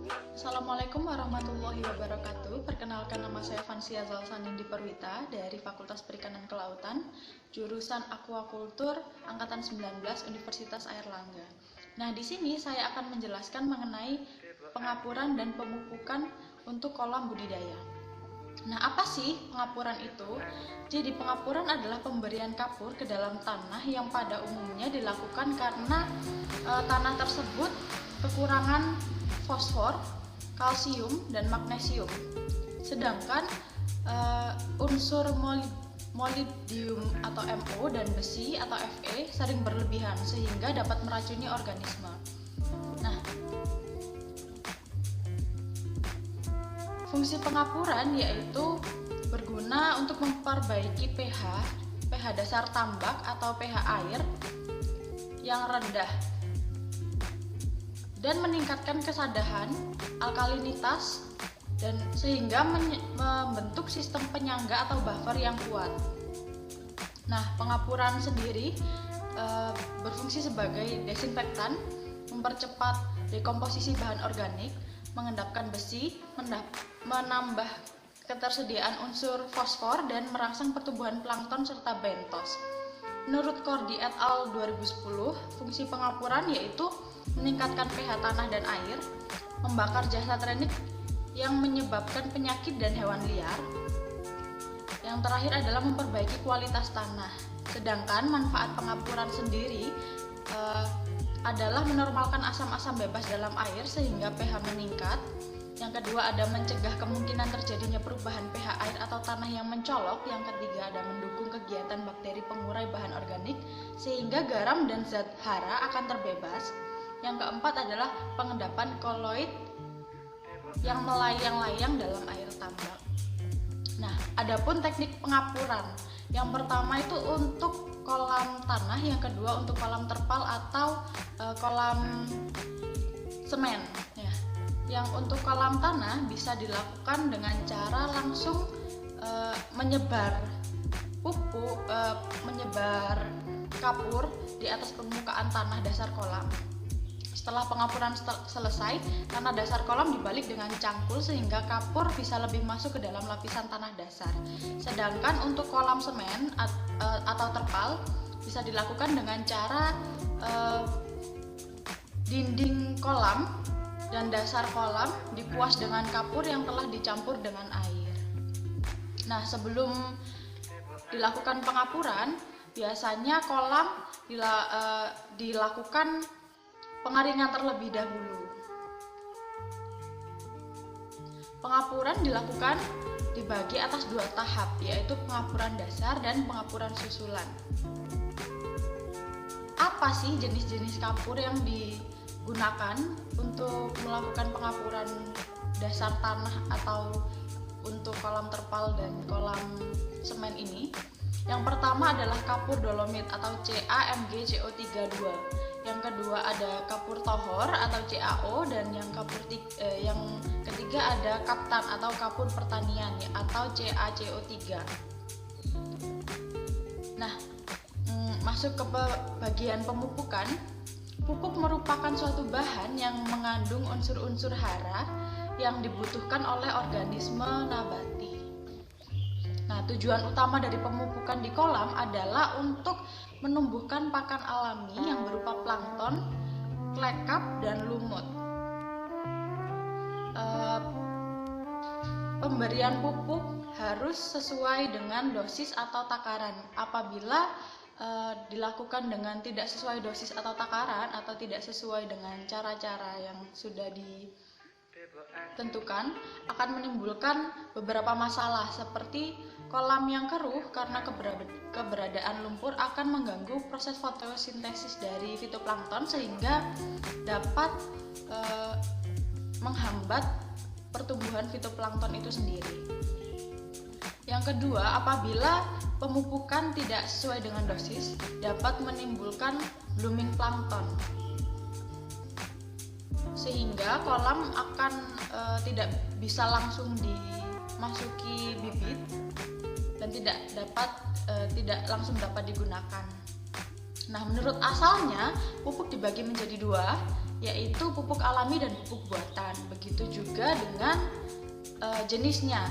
Assalamualaikum warahmatullahi wabarakatuh. Perkenalkan, nama saya Fansia Zalsanindi Perwita dari Fakultas Perikanan Kelautan, jurusan Aquakultur angkatan 19 Universitas Airlangga. Nah, di sini saya akan menjelaskan mengenai pengapuran dan pemupukan untuk kolam budidaya. Nah, apa sih pengapuran itu? Jadi, pengapuran adalah pemberian kapur ke dalam tanah yang pada umumnya dilakukan karena tanah tersebut kekurangan fosfor, kalsium, dan magnesium. Sedangkan unsur molybdium atau Mo dan besi atau Fe sering berlebihan sehingga dapat meracuni organisme. Nah, fungsi pengapuran yaitu berguna untuk memperbaiki pH dasar tambak atau pH air yang rendah dan meningkatkan kesadahan, alkalinitas, dan sehingga membentuk sistem penyangga atau buffer yang kuat. Nah, pengapuran sendiri berfungsi sebagai desinfektan, mempercepat dekomposisi bahan organik, mengendapkan besi, menambah ketersediaan unsur fosfor, dan merangsang pertumbuhan plankton serta bentos. Menurut Cordy et al. 2010, fungsi pengapuran yaitu meningkatkan pH tanah dan air, membakar zat renik yang menyebabkan penyakit dan hewan liar. Yang terakhir adalah memperbaiki kualitas tanah. Sedangkan manfaat pengapuran sendiri adalah menormalkan asam-asam bebas dalam air sehingga pH meningkat. Yang kedua ada mencegah kemungkinan terjadinya perubahan pH air atau tanah yang mencolok. Yang ketiga ada mendukung kegiatan bakteri pengurai bahan organik sehingga garam dan zat hara akan terbebas. Yang keempat adalah pengendapan koloid yang melayang-layang dalam air tambak. Nah, adapun teknik pengapuran. Yang pertama itu untuk kolam tanah, yang kedua untuk kolam terpal atau kolam semen. Ya. Yang untuk kolam tanah bisa dilakukan dengan cara langsung menyebar menyebar kapur di atas permukaan tanah dasar kolam. Setelah pengapuran selesai, tanah dasar kolam dibalik dengan cangkul sehingga kapur bisa lebih masuk ke dalam lapisan tanah dasar. Sedangkan untuk kolam semen atau terpal bisa dilakukan dengan cara dinding kolam dan dasar kolam dikuas dengan kapur yang telah dicampur dengan air. Nah, sebelum dilakukan pengapuran, biasanya kolam dilakukan pengeringan terlebih dahulu. Pengapuran dilakukan dibagi atas dua tahap, yaitu pengapuran dasar dan pengapuran susulan. Apa sih jenis-jenis kapur yang digunakan untuk melakukan pengapuran dasar tanah atau untuk kolam terpal dan kolam semen ini? Yang pertama adalah kapur dolomit atau CaMgCO32. Yang kedua ada kapur tohor atau CaO, dan yang ketiga ada kaptan atau kapur pertanian atau CaCO3. Nah, masuk ke bagian pemupukan. Pupuk merupakan suatu bahan yang mengandung unsur-unsur hara yang dibutuhkan oleh organisme nabati. Nah, tujuan utama dari pemupukan di kolam adalah untuk menumbuhkan pakan alami yang berupa plankton, klekap, dan lumut. Pemberian pupuk harus sesuai dengan dosis atau takaran. Apabila dilakukan dengan tidak sesuai dosis atau takaran atau tidak sesuai dengan cara-cara yang sudah ditentukan, akan menimbulkan beberapa masalah seperti kolam yang keruh karena keberadaan lumpur akan mengganggu proses fotosintesis dari fitoplankton sehingga dapat menghambat pertumbuhan fitoplankton itu sendiri. Yang kedua, apabila pemupukan tidak sesuai dengan dosis, dapat menimbulkan blooming plankton sehingga kolam akan tidak bisa langsung dimasuki bibit dan tidak langsung dapat digunakan. Nah, menurut asalnya pupuk dibagi menjadi dua, yaitu pupuk alami dan pupuk buatan. Begitu juga dengan jenisnya.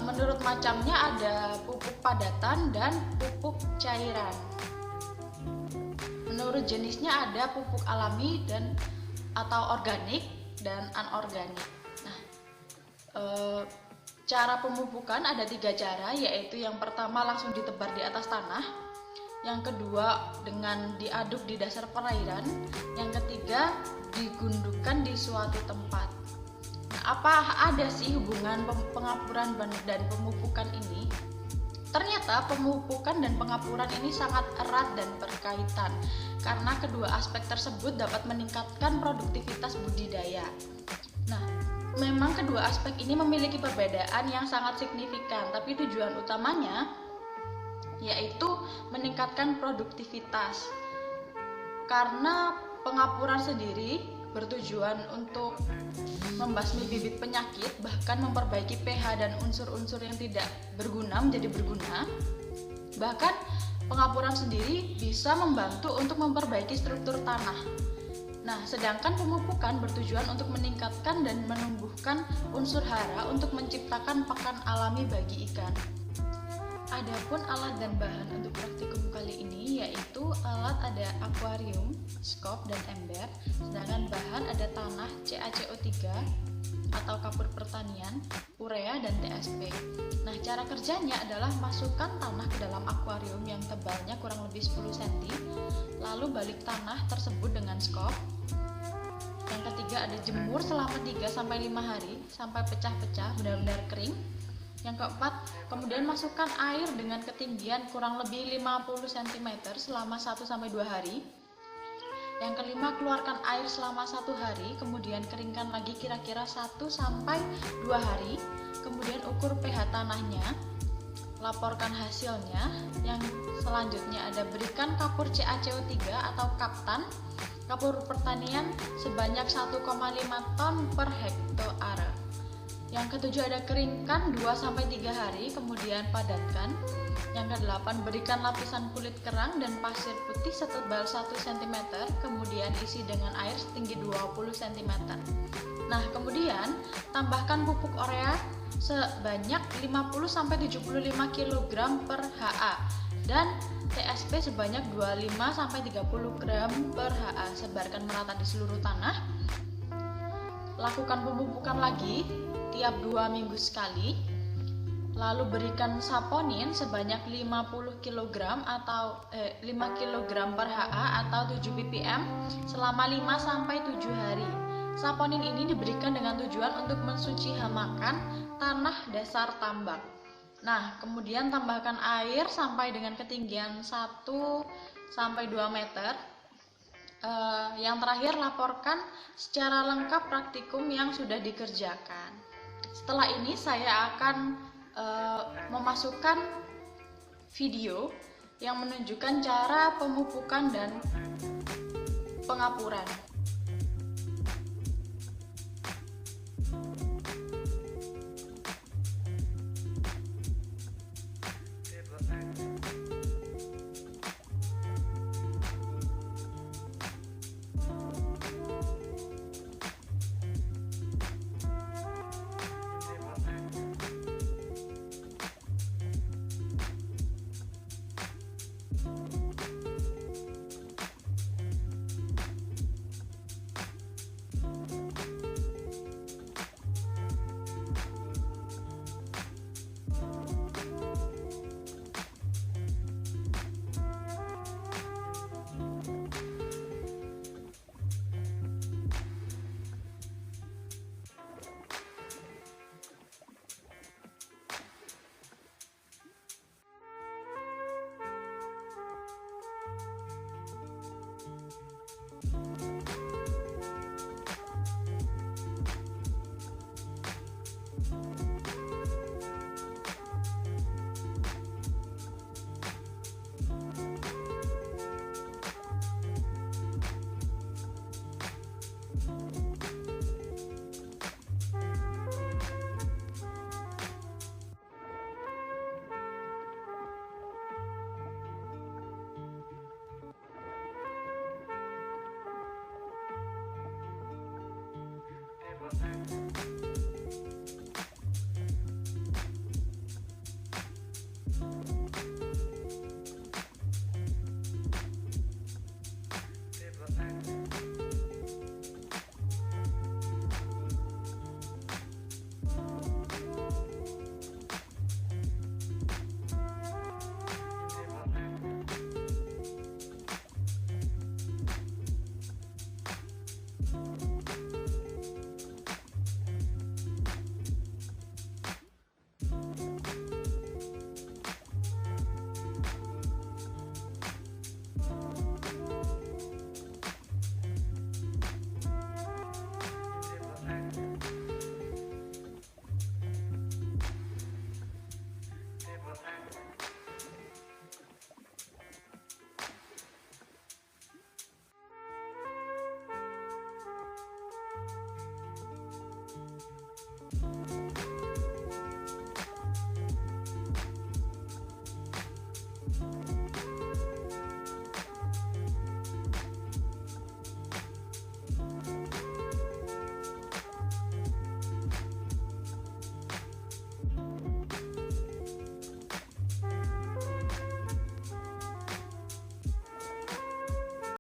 Menurut macamnya ada pupuk padatan dan pupuk cairan. Menurut jenisnya ada pupuk alami dan atau organik dan anorganik. Nah, cara pemupukan ada 3 cara, yaitu yang pertama langsung ditebar di atas tanah, yang kedua dengan diaduk di dasar perairan, yang ketiga digundukkan di suatu tempat. Nah, apa ada sih hubungan pengapuran dan pemupukan ini? Ternyata pemupukan dan pengapuran ini sangat erat dan berkaitan karena kedua aspek tersebut dapat meningkatkan produktivitas budidaya. Nah, memang kedua aspek ini memiliki perbedaan yang sangat signifikan, tapi tujuan utamanya yaitu meningkatkan produktivitas. Karena pengapuran sendiri bertujuan untuk membasmi bibit penyakit, bahkan memperbaiki pH dan unsur-unsur yang tidak berguna menjadi berguna. Bahkan pengapuran sendiri bisa membantu untuk memperbaiki struktur tanah. Nah, sedangkan pemupukan bertujuan untuk meningkatkan dan menumbuhkan unsur hara untuk menciptakan pakan alami bagi ikan. Adapun alat dan bahan untuk praktikum kali ini yaitu alat ada akuarium, skop, dan ember, sedangkan bahan ada tanah CaCO3 atau kapur pertanian, urea, dan TSP. Nah, cara kerjanya adalah masukkan tanah ke dalam akuarium yang tebalnya kurang lebih 10 cm, lalu balik tanah tersebut dengan skop. Yang ketiga ada jemur selama 3-5 hari sampai pecah-pecah benar-benar kering. Yang keempat, kemudian masukkan air dengan ketinggian kurang lebih 50 cm selama 1-2 hari. Yang kelima, keluarkan air selama 1 hari, kemudian keringkan lagi kira-kira 1-2 hari. Kemudian ukur pH tanahnya, laporkan hasilnya. Yang selanjutnya ada berikan kapur CaCO3 atau kaptan, kapur pertanian sebanyak 1,5 ton per hektare. Yang ketujuh ada keringkan 2-3 hari, kemudian padatkan. Yang kedelapan, berikan lapisan kulit kerang dan pasir putih setebal 1 cm, kemudian isi dengan air setinggi 20 cm. Nah, kemudian tambahkan pupuk urea sebanyak 50-75 kg per HA dan TSP sebanyak 25-30 gram per HA. Sebarkan merata di seluruh tanah. Lakukan pemupukan lagi tiap 2 minggu sekali. Lalu berikan saponin sebanyak 50 kg atau 5 kg per HA atau 7 ppm selama 5-7 hari. Saponin ini diberikan dengan tujuan untuk mensuci hamakan tanah dasar tambak. Nah, kemudian tambahkan air sampai dengan ketinggian 1-2 meter. Yang terakhir, laporkan secara lengkap praktikum yang sudah dikerjakan. Setelah ini saya akan memasukkan video yang menunjukkan cara pemupukan dan pengapuran.